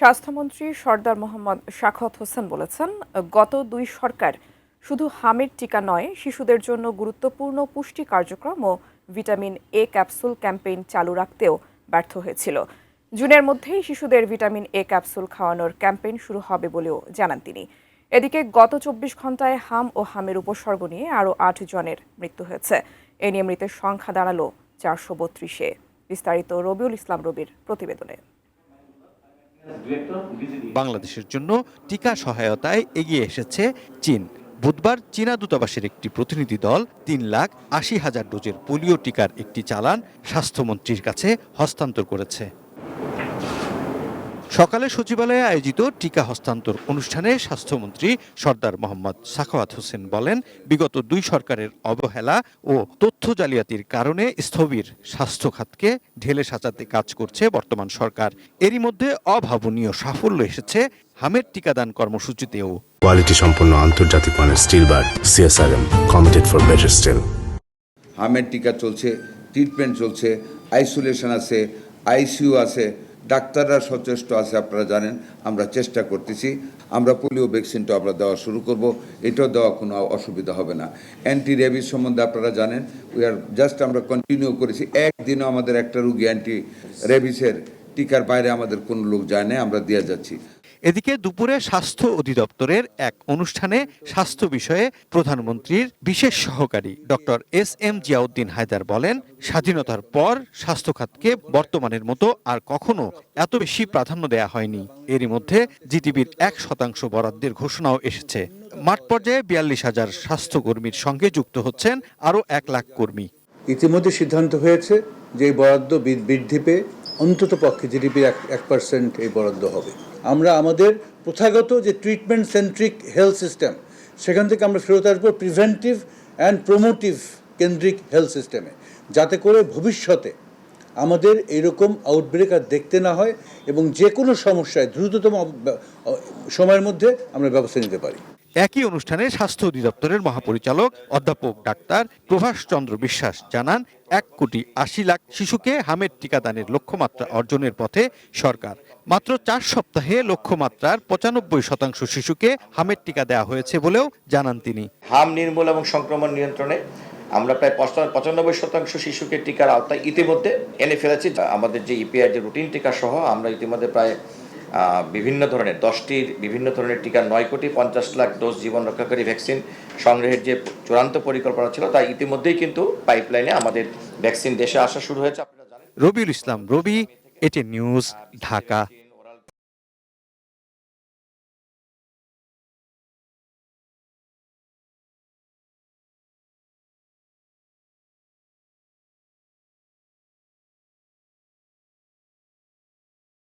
স্বাস্থ্যমন্ত্রী সরদার মোহাম্মদ সাখাওয়াত হোসেন বলেছেন, গত দুই সরকার শুধু হামের টিকা নয়, শিশুদের জন্য গুরুত্বপূর্ণ পুষ্টি কার্যক্রম ও ভিটামিন এ ক্যাপসুল ক্যাম্পেইন চালু রাখতেও ব্যর্থ হয়েছিল। জুনের মধ্যেই শিশুদের ভিটামিন এ ক্যাপসুল খাওয়ানোর ক্যাম্পেইন শুরু হবে বলেও জানান তিনি। এদিকে গত ২৪ ঘন্টায় হাম ও হামের উপসর্গ নিয়ে আরও ৮ জনের মৃত্যু হয়েছে। এ নিয়ে মৃতের সংখ্যা দাঁড়ালো ৪৩২-এ। বিস্তারিত রবিউল ইসলাম রবির প্রতিবেদনে। বাংলাদেশের জন্য টিকা সহায়তায় এগিয়ে এসেছে চীন। বুধবার চীনা দূতাবাসের একটি প্রতিনিধি দল ৩,৮০,০০০ ডোজের পোলিও টিকার একটি চালান স্বাস্থ্যমন্ত্রীর কাছে হস্তান্তর করেছে। সকালে সচিবালয়ে আয়োজিত টিকা হস্তান্তর অনুষ্ঠানে স্বাস্থ্যমন্ত্রী সরদার মোহাম্মদ সাখাওয়াত হোসেন বলেন, বিগত দুই সরকারের অবহেলা ও তথ্য জালিয়াতির কারণে স্থবির স্বাস্থ্য খাতকে ঢেলে সাজাতে কাজ করছে বর্তমান সরকার। এরই মধ্যে অভাবনীয় সাফল্য এসেছে হামের টিকাদান কর্মসূচিতেও। কোয়ালিটি সম্পন্ন আন্তর্জাতিক মানের steel bar CSRM, committed for better steel. হামের টিকা চলছে, ট্রিটমেন্ট চলছে, আইসোলেশন আছে, আইসিইউ আছে, ডাক্তাররা সচেষ্ট আছে। আপনারা জানেন আমরা চেষ্টা করতেছি। আমরা পোলিও ভ্যাকসিনটা আমরা দেওয়া শুরু করব, এটাও দেওয়া কোনো অসুবিধা হবে না। অ্যান্টি রেবিস সম্বন্ধে আপনারা জানেন, আমরা কন্টিনিউ করেছি। একদিনও আমাদের একটা রুগী অ্যান্টি রেবিসের টিকার বাইরে আমাদের কোনো লোক যায় না, আমরা দিয়ে যাচ্ছি। এদিকে দুপুরে স্বাস্থ্য অধিদপ্তরের এক অনুষ্ঠানে স্বাস্থ্য বিষয়ে প্রধানমন্ত্রীর বিশেষ সহকারী ডক্টর এস.এম. জিয়াউদ্দিন হায়দার বলেন, স্বাধীনতার পর স্বাস্থ্য খাতকে বর্তমানের মতো আর কখনো এত বেশি প্রাধান্য দেয়া হয়নি। এরই মধ্যে জিডিপির 1% বরাদ্দের ঘোষণাও এসেছে। মাঠ পর্যায়ে ৪২,০০০ স্বাস্থ্যকর্মীর সঙ্গে যুক্ত হচ্ছেন আরও ১ লাখ কর্মী। ইতিমধ্যে সিদ্ধান্ত হয়েছে যে এই বরাদ্দ বৃদ্ধি পেয়ে অন্তত পক্ষে জিডিপির 1% এই বরাদ্দ হবে। আমরা আমাদের প্রথাগত যে ট্রিটমেন্ট সেন্ট্রিক হেলথ সিস্টেম, সেখান থেকে আমরা ফেরত আসবো প্রিভেন্টিভ অ্যান্ড প্রমোটিভ কেন্দ্রিক হেলথ সিস্টেমে, যাতে করে ভবিষ্যতে আমাদের এইরকম আউটব্রেক আর দেখতে না হয় এবং যে কোনো সমস্যায় দ্রুততম সময়ের মধ্যে আমরা ব্যবস্থা নিতে পারি। একই অনুষ্ঠানে স্বাস্থ্য অধিদপ্তরের মহাপরিচালক অধ্যাপক ডাক্তার প্রভাষ চন্দ্র বিশ্বাস জানান, ১,৮০,০০,০০০ শিশুকে হামের টিকাদানের লক্ষ্যমাত্রা অর্জনের পথে সরকার। মাত্র ৪ সপ্তাহে লক্ষ্যমাত্রার ৯৫% শিশুকে হামের টিকা দেওয়া হয়েছে বলেও জানান তিনি। হাম নির্মূল এবং সংক্রমণ নিয়ন্ত্রণে আমরা প্রায় ৯৫% শিশুকে টিকার আওতায় ইতিমধ্যে এনে ফেলেছি। আমাদের যে ইপিআর যে রুটিন টিকা সহ আমরা ইতিমধ্যে প্রায় বিভিন্ন ধরনের 10টির বিভিন্ন ধরনের টিকা ৯,৫০,০০,০০০ ডোজ জীবন রক্ষাকারী ভ্যাকসিন সংগ্রহের যে চূড়ান্ত পরিকল্পনা ছিল, তা ইতিমধ্যেই কিন্তু পাইপলাইনে আমাদের ভ্যাকসিন দেশে আসা শুরু হয়েছে। আপনারা জানেন। রবিউল ইসলাম রবি, এটিএন নিউজ, ঢাকা।